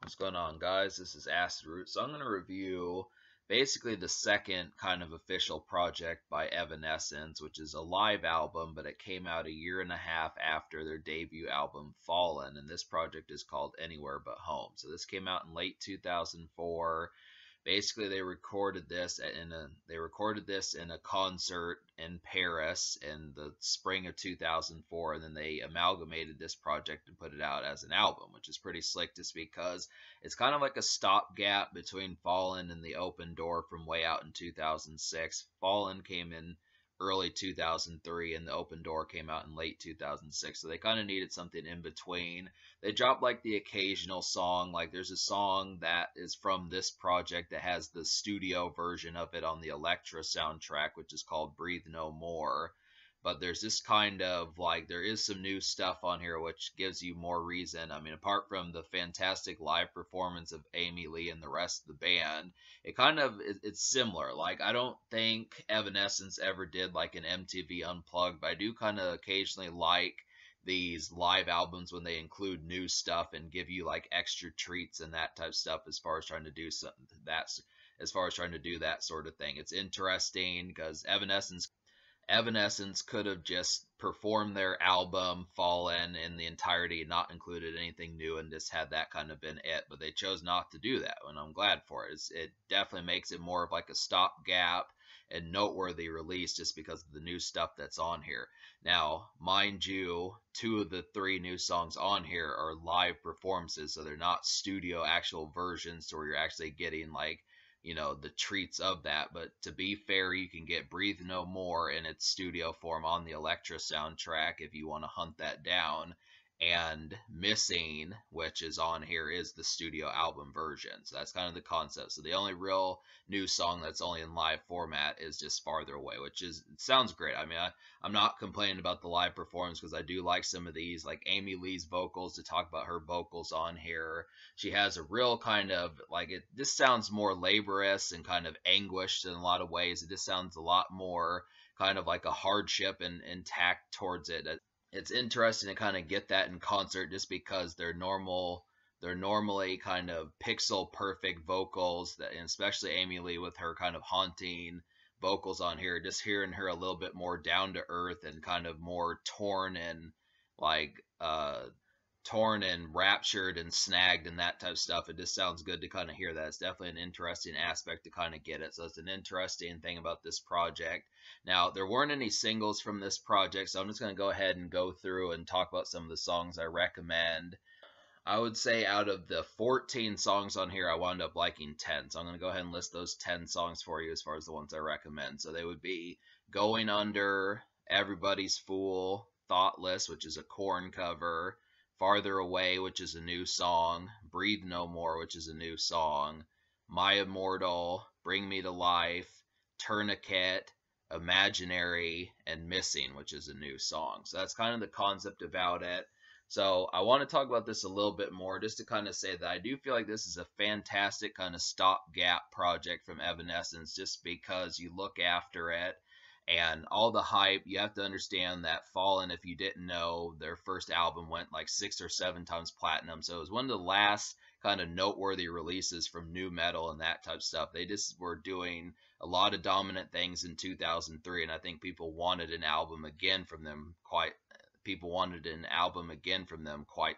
What's going on, guys? This is Acid Root. So I'm going to review basically the second kind of official project by Evanescence, which is a live album, but it came out a year and a half after their debut album Fallen, and this project is called Anywhere But Home. So this came out in late 2004. Basically, they recorded this in a concert in Paris in the spring of 2004, and then they amalgamated this project and put it out as an album, which is pretty slick just because it's kind of like a stopgap between Fallen and the Open Door from way out in 2006. Fallen came in early 2003 and the Open Door came out in late 2006, so they kind of needed something in between. They dropped like the occasional song, like there's a song that is from this project that has the studio version of it on the Elektra soundtrack, which is called Breathe No More. But there's this kind of like there is some new stuff on here which gives you more reason. I mean, apart from the fantastic live performance of Amy Lee and the rest of the band, it's similar. Like I don't think Evanescence ever did like an MTV Unplugged, but I do kind of occasionally like these live albums when they include new stuff and give you like extra treats and that type of stuff as far as trying to do something that's as far as trying to do that sort of thing. It's interesting because Evanescence could have just performed their album Fallen in the entirety and not included anything new and just had that kind of been it, but they chose not to do that, and I'm glad for it. It definitely makes it more of like a stopgap and noteworthy release just because of the new stuff that's on here. Now, mind you, two of the three new songs on here are live performances, so they're not studio actual versions where you're actually getting like the treats of that. But to be fair, you can get Breathe No More in its studio form on the Elektra soundtrack if you want to hunt that down, and Missing, which is on here, is the studio album version. So that's kind of the concept. So the only real new song that's only in live format is just Farther Away, which is it sounds great. I mean, I'm not complaining about the live performance because I do like some of these, like Amy Lee's vocals. To talk about her vocals on here, she has a real kind of like it. This sounds more laborious and kind of anguished in a lot of ways. It just sounds a lot more kind of like a hardship and tact towards it. It's interesting to kind of get that in concert just because they're normally kind of pixel perfect vocals that, and especially Amy Lee with her kind of haunting vocals on here, just hearing her a little bit more down to earth and kind of more like uh torn and raptured and snagged and that type of stuff. It just sounds good to kind of hear that. It's definitely an interesting aspect to kind of get it. So it's an interesting thing about this project. Now, there weren't any singles from this project, so I'm just going to go ahead and go through and talk about some of the songs I recommend. I would say out of the 14 songs on here, I wound up liking 10. So I'm going to go ahead and list those 10 songs for you as far as the ones I recommend. So they would be Going Under, Everybody's Fool, Thoughtless, which is a Korn cover, Farther Away, which is a new song, Breathe No More, which is a new song, My Immortal, Bring Me to Life, Tourniquet, Imaginary, and Missing, which is a new song. So that's kind of the concept about it. So I want to talk about this a little bit more just to kind of say that I do feel like this is a fantastic kind of stopgap project from Evanescence just because you look after it and all the hype. You have to understand that Fallen, if you didn't know, their first album went like 6 or 7 times platinum. So it was one of the last kind of noteworthy releases from new metal and that type of stuff. They just were doing a lot of dominant things in 2003, and I think people wanted an album again from them quite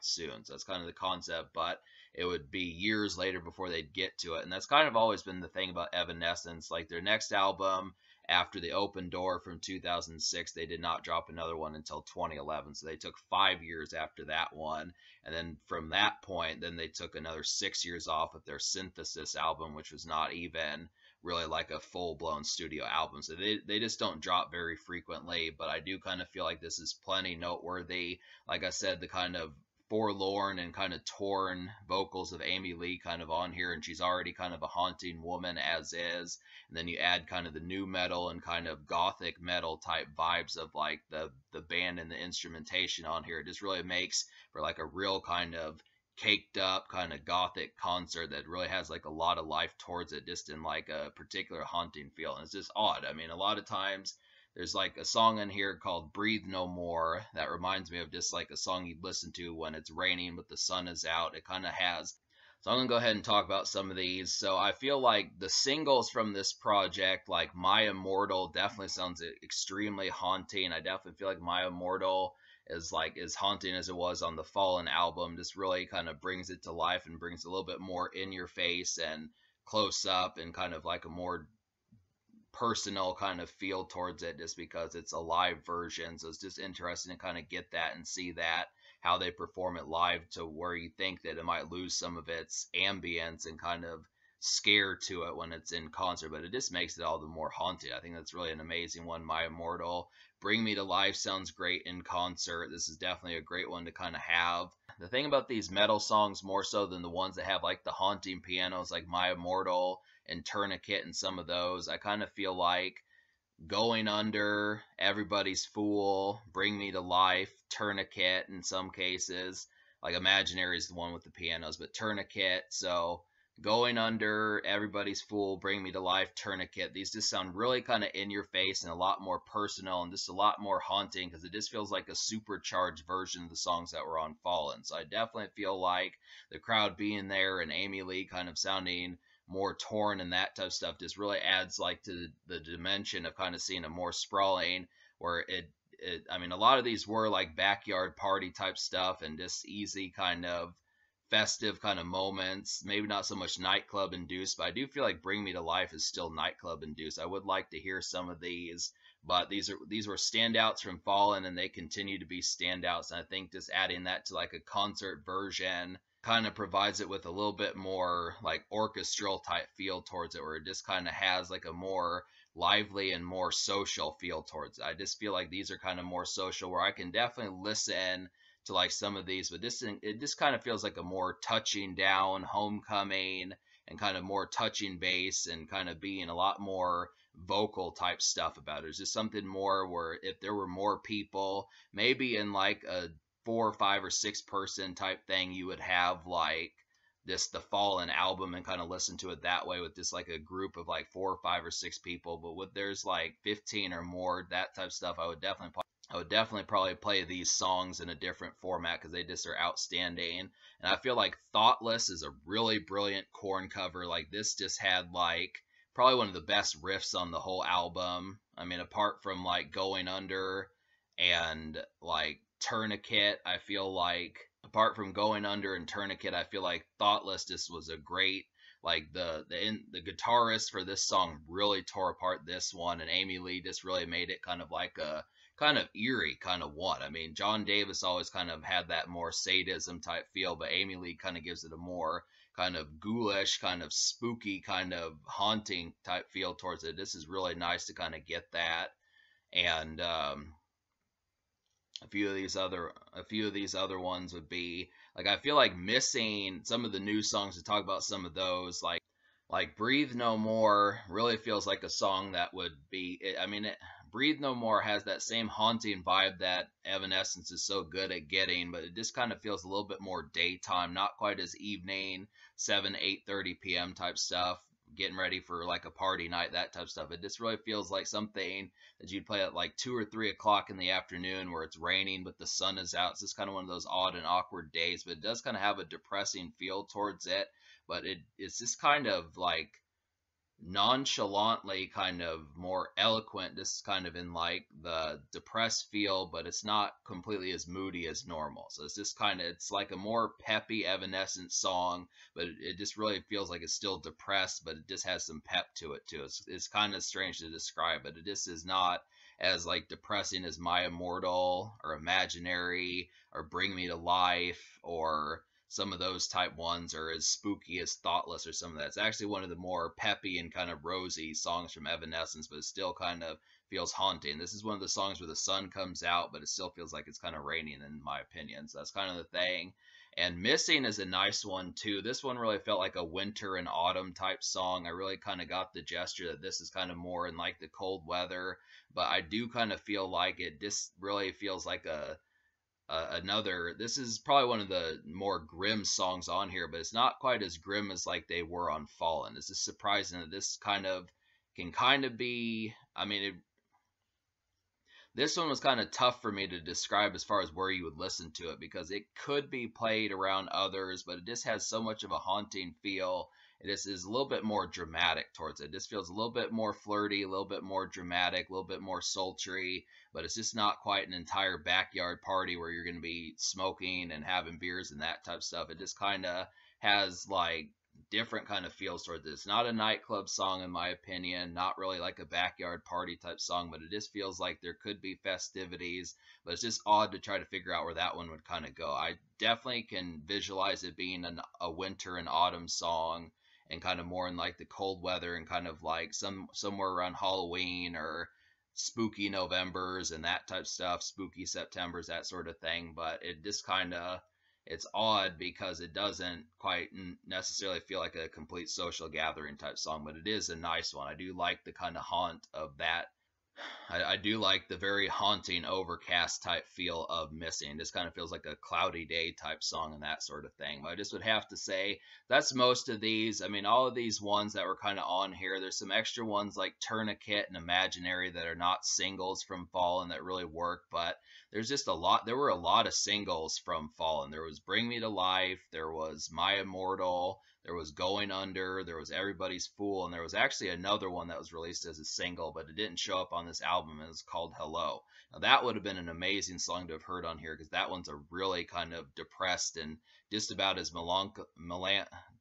soon. So that's kind of the concept, but it would be years later before they'd get to it. And that's kind of always been the thing about Evanescence. Like their next album after the Open Door from 2006, they did not drop another one until 2011. So they took 5 years after that one. And then from that point, then they took another 6 years off with their Synthesis album, which was not even really like a full-blown studio album. So they just don't drop very frequently, but I do kind of feel like this is plenty noteworthy. Like I said, the kind of forlorn and kind of torn vocals of Amy Lee kind of on here, and she's already kind of a haunting woman as is. And then you add kind of the new metal and kind of gothic metal type vibes of like the band and the instrumentation on here. It just really makes for like a real kind of caked up kind of gothic concert that really has like a lot of life towards it, just in like a particular haunting feel. And it's just odd. I mean, a lot of times there's like a song in here called Breathe No More that reminds me of just like a song you'd listen to when it's raining but the sun is out. It kind of has So I'm gonna go ahead and talk about some of these. So I feel like the singles from this project, like My Immortal, definitely sounds extremely haunting. I definitely feel like My Immortal is like as haunting as it was on the Fallen album. Just really kind of brings it to life and brings a little bit more in your face and close up and kind of like a more personal kind of feel towards it just because it's a live version. So it's just interesting to kind of get that and see that how they perform it live to where you think that it might lose some of its ambience and kind of scare to it when it's in concert, but it just makes it all the more haunted. I think that's really an amazing one. My Immortal. Bring Me to Life sounds great in concert. This is definitely a great one to kind of have. The thing about these metal songs, more so than the ones that have like the haunting pianos, like My Immortal and Tourniquet and some of those, I kind of feel like Going Under, Everybody's Fool, Bring Me to Life, Tourniquet in some cases. Like Imaginary is the one with the pianos, but Tourniquet. So Going Under, Everybody's Fool, Bring Me to Life, Tourniquet. These just sound really kind of in your face and a lot more personal and just a lot more haunting because it just feels like a supercharged version of the songs that were on Fallen. So I definitely feel like the crowd being there and Amy Lee kind of sounding more torn and that type of stuff just really adds like to the dimension of kind of seeing a more sprawling where I mean a lot of these were like backyard party type stuff and just easy kind of festive kind of moments, maybe not so much nightclub induced, but I do feel like Bring Me to Life is still nightclub induced. I would like to hear some of these, but these were standouts from Fallen and they continue to be standouts, and I think just adding that to like a concert version kind of provides it with a little bit more like orchestral type feel towards it, where it just kind of has like a more lively and more social feel towards it. I just feel like these are kind of more social, where I can definitely listen to like some of these, but this it just kind of feels like a more touching down Homecoming and kind of more touching bass and kind of being a lot more vocal type stuff about it. It's just something more where if there were more people, maybe in like a 4 or 5 or 6 person type thing, you would have like this the Fallen album and kind of listen to it that way with just like a group of like 4 or 5 or 6 people. But with there's like 15 or more, that type of stuff, I would definitely probably play these songs in a different format because they just are outstanding. And I feel like Thoughtless is a really brilliant Korn cover. Like this just had like probably one of the best riffs on the whole album. I mean, apart from like Going Under and like Tourniquet, I feel like apart from Going Under and Tourniquet, I feel like Thoughtless just was a great like the guitarist for this song really tore apart this one, and Amy Lee just really made it kind of like a kind of eerie kind of one. I mean, John Davis always kind of had that more sadism type feel, but Amy Lee kind of gives it a more kind of ghoulish, kind of spooky, kind of haunting type feel towards it. This is really nice to kind of get that. And a few of these other ones would be like I feel like missing some of the new songs to talk about some of those like Breathe No More really feels like a song that would be I mean Breathe No More has that same haunting vibe that Evanescence is so good at getting, but it just kind of feels a little bit more daytime, not quite as evening 7 8:30 p.m. type stuff, getting ready for like a party night, that type of stuff. It just really feels like something that you'd play at like 2 or 3 o'clock in the afternoon where it's raining but the sun is out. It's just kind of one of those odd and awkward days, but it does kind of have a depressing feel towards it. But it's just kind of like nonchalantly kind of more eloquent, just kind of in like the depressed feel, but it's not completely as moody as normal. So it's just kind of it's like a more peppy Evanescence song, but it just really feels like it's still depressed, but it just has some pep to it too. It's kind of strange to describe, but it just is not as like depressing as My Immortal or Imaginary or Bring Me to Life or some of those type ones, are as spooky as Thoughtless or some of that. It's actually one of the more peppy and kind of rosy songs from Evanescence, but it still kind of feels haunting. This is one of the songs where the sun comes out, but it still feels like it's kind of raining, in my opinion. So that's kind of the thing. And Missing is a nice one too. This one really felt like a winter and autumn type song. I really kind of got the gesture that this is kind of more in like the cold weather, but I do kind of feel like it just really feels like another this is probably one of the more grim songs on here, but it's not quite as grim as like they were on Fallen. It's just surprising that this kind of can kind of be, I mean This one was kind of tough for me to describe as far as where you would listen to it because it could be played around others, but it just has so much of a haunting feel. It just is a little bit more dramatic towards it. It just feels a little bit more flirty, a little bit more dramatic, a little bit more sultry, but it's just not quite an entire backyard party where you're going to be smoking and having beers and that type of stuff. It just kind of has like different kind of feels towards it. It's not a nightclub song in my opinion, not really like a backyard party type song, but it just feels like there could be festivities, but it's just odd to try to figure out where that one would kind of go. I definitely can visualize it being a winter and autumn song and kind of more in like the cold weather and kind of like somewhere around Halloween or spooky Novembers and that type of stuff, spooky Septembers, that sort of thing. But it just kind of it's odd because it doesn't quite necessarily feel like a complete social gathering type song, but it is a nice one. I do like the kind of haunt of that. I do like the very haunting, overcast type feel of Missing. This kind of feels like a cloudy day type song and that sort of thing. But I just would have to say that's most of these. I mean, all of these ones that were kind of on here, there's some extra ones like Tourniquet and Imaginary that are not singles from Fallen that really work, but there's just a lot. There were a lot of singles from Fallen. There was Bring Me to Life, there was My Immortal, there was Going Under, there was Everybody's Fool, and there was actually another one that was released as a single, but it didn't show up on this album. It was called Hello. Now that would have been an amazing song to have heard on here because that one's a really kind of depressed and just about as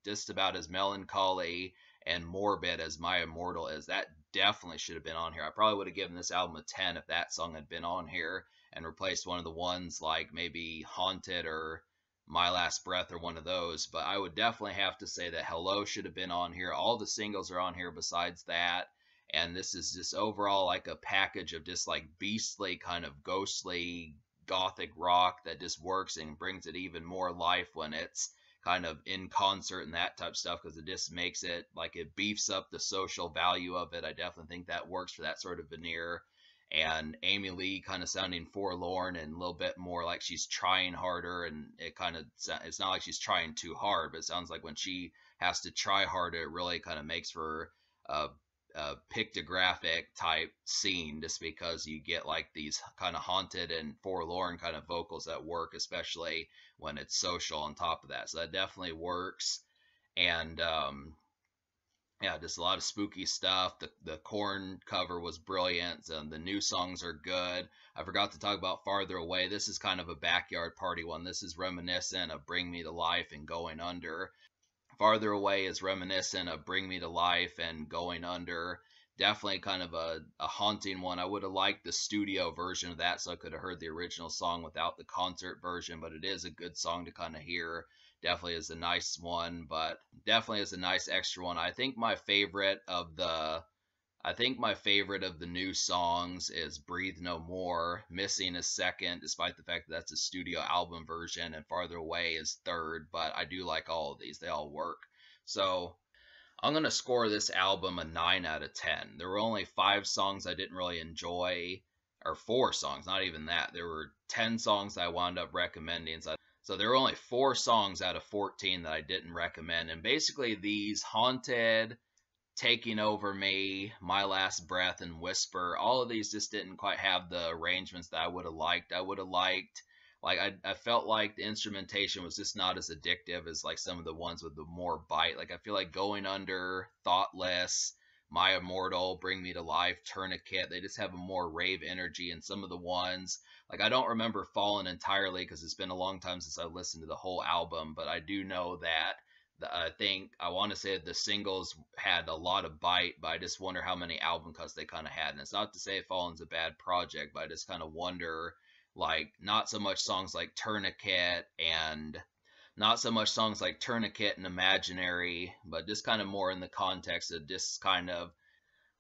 just about as melancholy and morbid as My Immortal is. That definitely should have been on here. I probably would have given this album a 10 if that song had been on here and replaced one of the ones like maybe Haunted or My Last Breath or one of those, but I would definitely have to say that Hello should have been on here. All the singles are on here besides that, and this is just overall like a package of just like beastly kind of ghostly gothic rock that just works and brings it even more life when it's kind of in concert and that type of stuff because it just makes it like it beefs up the social value of it. I definitely think that works for that sort of veneer, and Amy Lee kind of sounding forlorn and a little bit more like she's trying harder, and it kind of it's not like she's trying too hard, but it sounds like when she has to try harder it really kind of makes for a pictographic type scene just because you get like these kind of haunted and forlorn kind of vocals that work, especially when it's social on top of that. So that definitely works. And yeah, just a lot of spooky stuff. The Korn cover was brilliant, and the new songs are good. I forgot to talk about Farther Away. This is kind of a backyard party one. This is reminiscent of Bring Me to Life and Going Under. Farther Away is reminiscent of Bring Me to Life and Going Under. Definitely kind of a haunting one. I would have liked the studio version of that so I could have heard the original song without the concert version, but it is a good song to kind of hear. Definitely is a nice one, but definitely is a nice extra one. I think my favorite of the new songs is Breathe No More. Missing is second, despite the fact that that's a studio album version, and Farther Away is third, but I do like all of these. They all work. So I'm going to score this album a 9 out of 10. There were only 5 songs I didn't really enjoy, or 4 songs, not even that. There were 10 songs I wound up recommending. So there were only 4 songs out of 14 that I didn't recommend. And basically these Haunted, Taking Over Me, My Last Breath, and Whisper, all of these just didn't quite have the arrangements that I would have liked. I felt like the instrumentation was just not as addictive as like some of the ones with the more bite. Like I feel like Going Under, Thoughtless, My Immortal, Bring Me to Life, Tourniquet, they just have a more rave energy. And some of the ones, like I don't remember Fallen entirely because it's been a long time since I listened to the whole album, but I do know that I want to say the singles had a lot of bite, but I just wonder how many album cuts they kind of had. And it's not to say Fallen's a bad project, but I just kind of wonder, like, not so much songs like Tourniquet and Imaginary, but just kind of more in the context of just kind of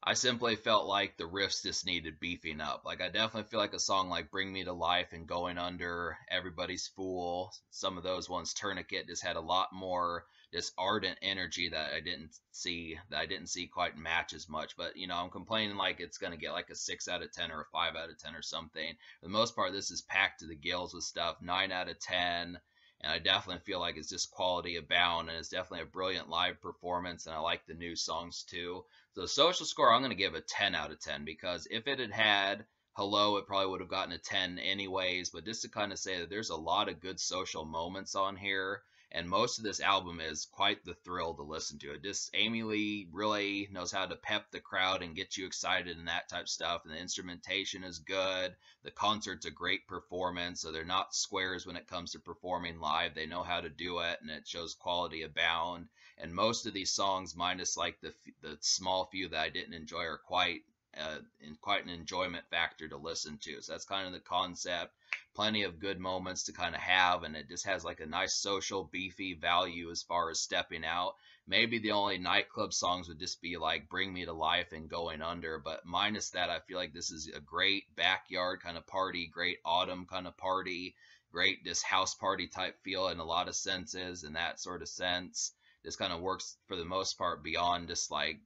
I simply felt like the riffs just needed beefing up. Like I definitely feel like a song like Bring Me to Life and Going Under, Everybody's Fool, some of those ones, Tourniquet, just had a lot more this ardent energy that I didn't see quite match as much. But you know, I'm complaining like it's gonna get like a 6 out of 10 or a 5 out of 10 or something. For the most part, this is packed to the gills with stuff. 9 out of 10. And I definitely feel like it's just quality abound, and it's definitely a brilliant live performance, and I like the new songs too. So the social score, I'm going to give a 10 out of 10, because if it had had Hello, it probably would have gotten a 10 anyways, but just to kind of say that there's a lot of good social moments on here, and most of this album is quite the thrill to listen to. It just Amy Lee really knows how to pep the crowd and get you excited and that type of stuff, and the instrumentation is good. The concert's a great performance, so they're not squares when it comes to performing live. They know how to do it, and it shows quality abound. And most of these songs, minus like the small few that I didn't enjoy, are quite an enjoyment factor to listen to. So that's kind of the concept. Plenty of good moments to kind of have, and it just has like a nice social beefy value as far as stepping out. Maybe the only nightclub songs would just be like Bring Me to Life and Going Under, but minus that, I feel like this is a great backyard kind of party, great autumn kind of party, great just house party type feel in a lot of senses, in that sort of sense. This kind of works for the most part beyond just like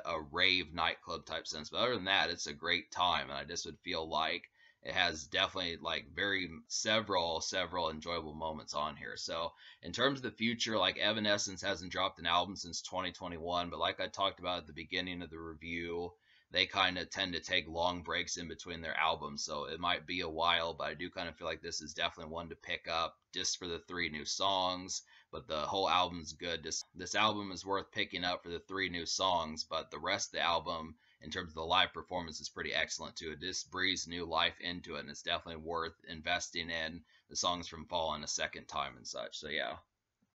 a rave nightclub type sense. But other than that, it's a great time, and I just would feel like it has definitely like very several enjoyable moments on here. So in terms of the future, like Evanescence hasn't dropped an album since 2021, but like I talked about at the beginning of the review, they kind of tend to take long breaks in between their albums, so it might be a while, but I do kind of feel like this is definitely one to pick up just for the three new songs. But the whole album's good. This album is worth picking up for the three new songs, but the rest of the album, in terms of the live performance, is pretty excellent too. It just breathes new life into it, and it's definitely worth investing in the songs from Fallen a second time and such. So yeah.